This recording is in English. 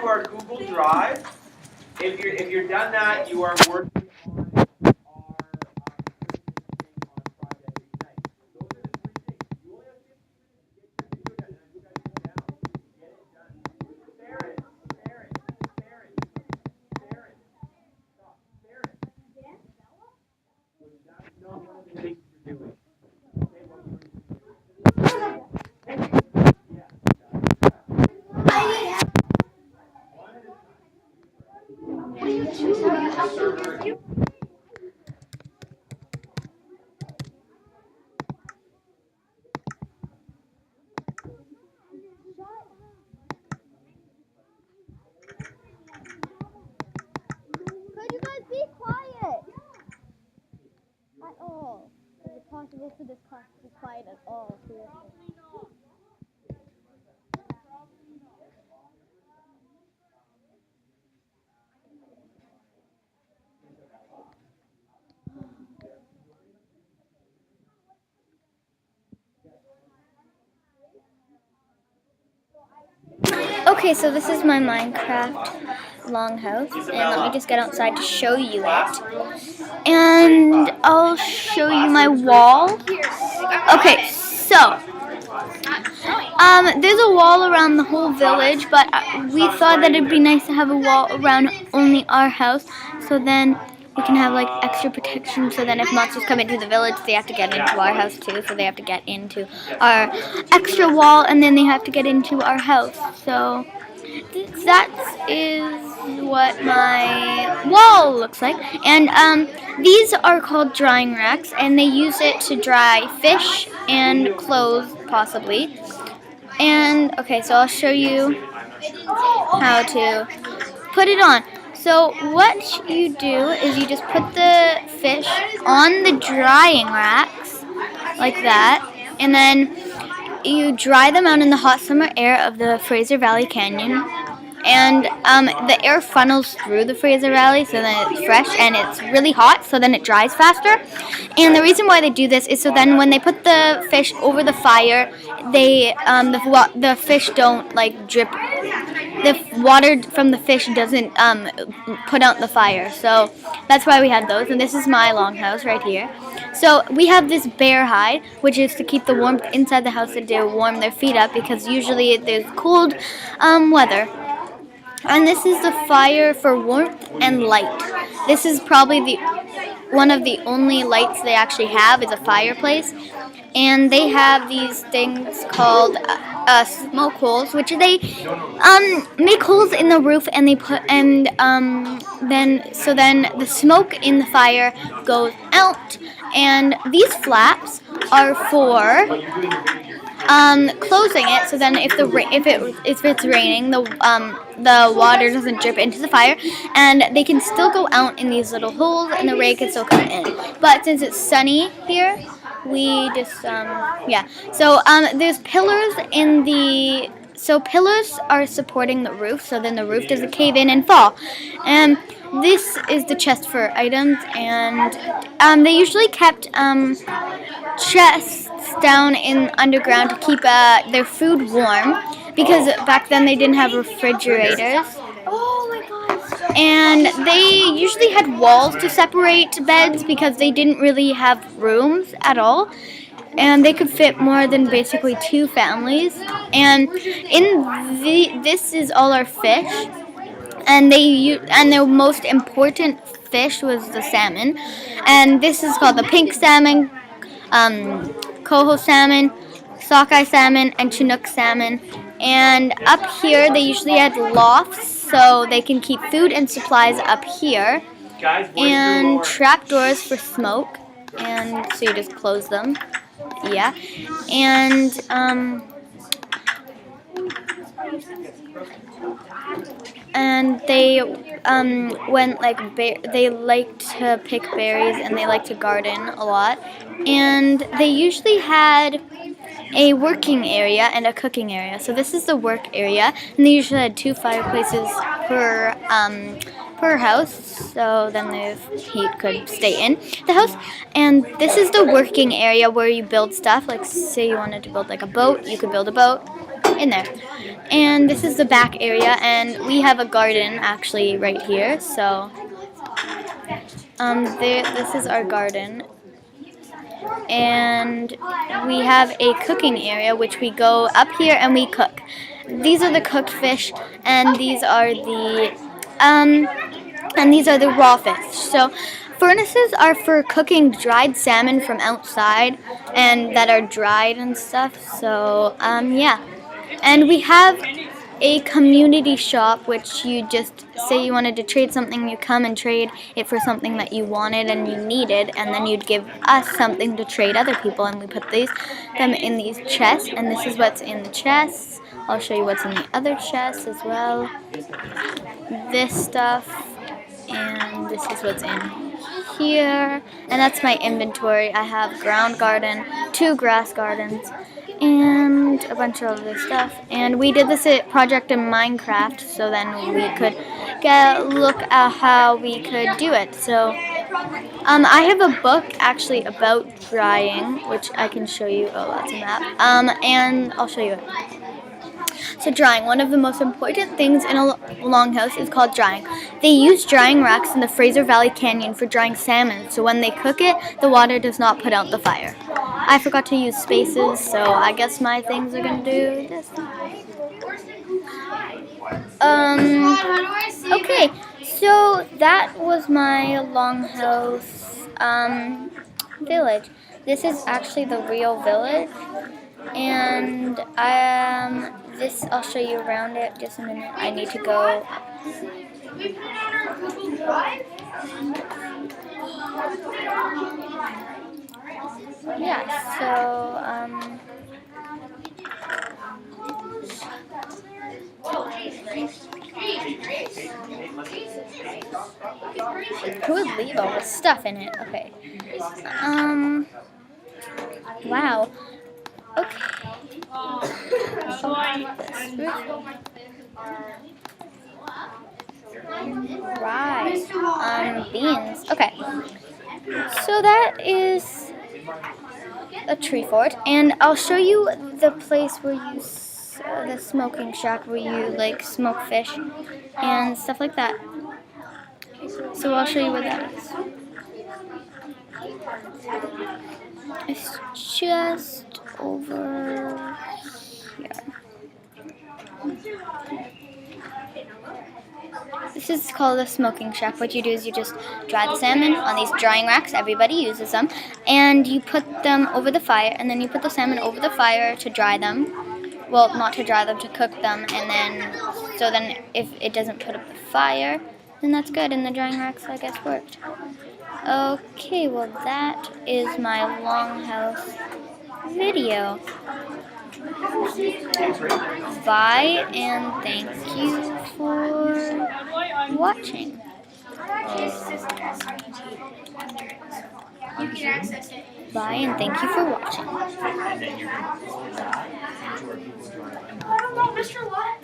into our Google Drive. If you're done that, you are working on our Could you guys be quiet? At all. Is it possible for this class to be quiet at all? Seriously. Okay, so this is my Minecraft longhouse, and let me just get outside to show you it. And I'll show you my wall. Okay, so there's a wall around the whole village, but we thought that it'd be nice to have a wall around only our house, so then we can have like extra protection, so then if monsters come into the village, they have to get into our house too, so they have to get into our extra wall, and then they have to get into our house. So that is what my wall looks like. And these are called drying racks, and they use it to dry fish and clothes, possibly. And okay, so I'll show you how to put it on. So what you do is you just put the fish on the drying racks like that, and then you dry them out in the hot summer air of the Fraser Valley Canyon. And the air funnels through the Fraser Valley, so then it's fresh and it's really hot, so then it dries faster. And the reason why they do this is so then when they put the fish over the fire, they the fish don't like drip. The water from the fish doesn't put out the fire, so that's why we have those. And this is my longhouse right here. So we have this bear hide, which is to keep the warmth inside the house, and to warm their feet up, because usually there's cold weather. And this is the fire for warmth and light. This is probably one of the only lights they actually have is a fireplace. And they have these things called smoke holes, which they make holes in the roof, and they put then the smoke in the fire goes out. And these flaps are for closing it, so then if it's raining, the water doesn't drip into the fire, and they can still go out in these little holes, and the rain can still come in. But since it's sunny here, we just yeah. So there's pillars in the. So pillars are supporting the roof, so then the roof doesn't cave in and fall. And this is the chest for items, and they usually kept chests down in underground to keep their food warm, because back then they didn't have refrigerators. Oh my gosh. And they usually had walls to separate beds, because they didn't really have rooms at all. And they could fit more than basically 2 families. And this is all our fish. And their most important fish was the salmon. And this is called the pink salmon, coho salmon, sockeye salmon, and chinook salmon. And up here they usually had lofts, so they can keep food and supplies up here. And trapdoors for smoke, and so you just close them. Yeah. And they they like to pick berries, and they like to garden a lot. And they usually had a working area and a cooking area. So this is the work area, and they usually had 2 fireplaces per house, so then the heat could stay in the house. And this is the working area where you build stuff. Like say you wanted to build like a boat, you could build a boat in there. And this is the back area, and we have a garden actually right here. So this is our garden, and we have a cooking area which we go up here and we cook. These are the cooked fish, and these are the raw fish. So furnaces are for cooking dried salmon from outside and that are dried and stuff. So yeah. And we have a community shop, which you just say you wanted to trade something, you come and trade it for something that you wanted and you needed, and then you'd give us something to trade other people, and we put them in these chests, and this is what's in the chests. I'll show you what's in the other chests as well. This stuff, and this is what's in here, and that's my inventory. I have ground garden, 2 grass gardens, and a bunch of other stuff. And we did this project in Minecraft, so then we could look at how we could do it. So I have a book actually about drying, which I can show you. Oh, that's a map. And I'll show you it. So drying, one of the most important things in a longhouse is called drying. They use drying racks in the Fraser Valley Canyon for drying salmon, so when they cook it, the water does not put out the fire. I forgot to use spaces, so I guess my things are going to do this. Okay, so that was my longhouse village. This is actually the real village, and this, I'll show you around it. Just a minute. I need to go. Yeah, so who would leave all this stuff in it? Okay. Wow. Okay. Right. Beans. Okay. So that is a tree fort, and I'll show you the place where you, the smoking shack where you like smoke fish and stuff like that. So I'll show you where that is. It's just over here. This is called a smoking shack. What you do is you just dry the salmon on these drying racks. Everybody uses them. And you put them over the fire, and then you put the salmon over the fire to dry them. Well, not to dry them, to cook them. And then, so then if it doesn't put up the fire, then that's good. And the drying racks, I guess, worked. Okay, well that is my longhouse video. Bye, and thank you for watching. Bye, and thank you for watching. I don't know, Mr. What?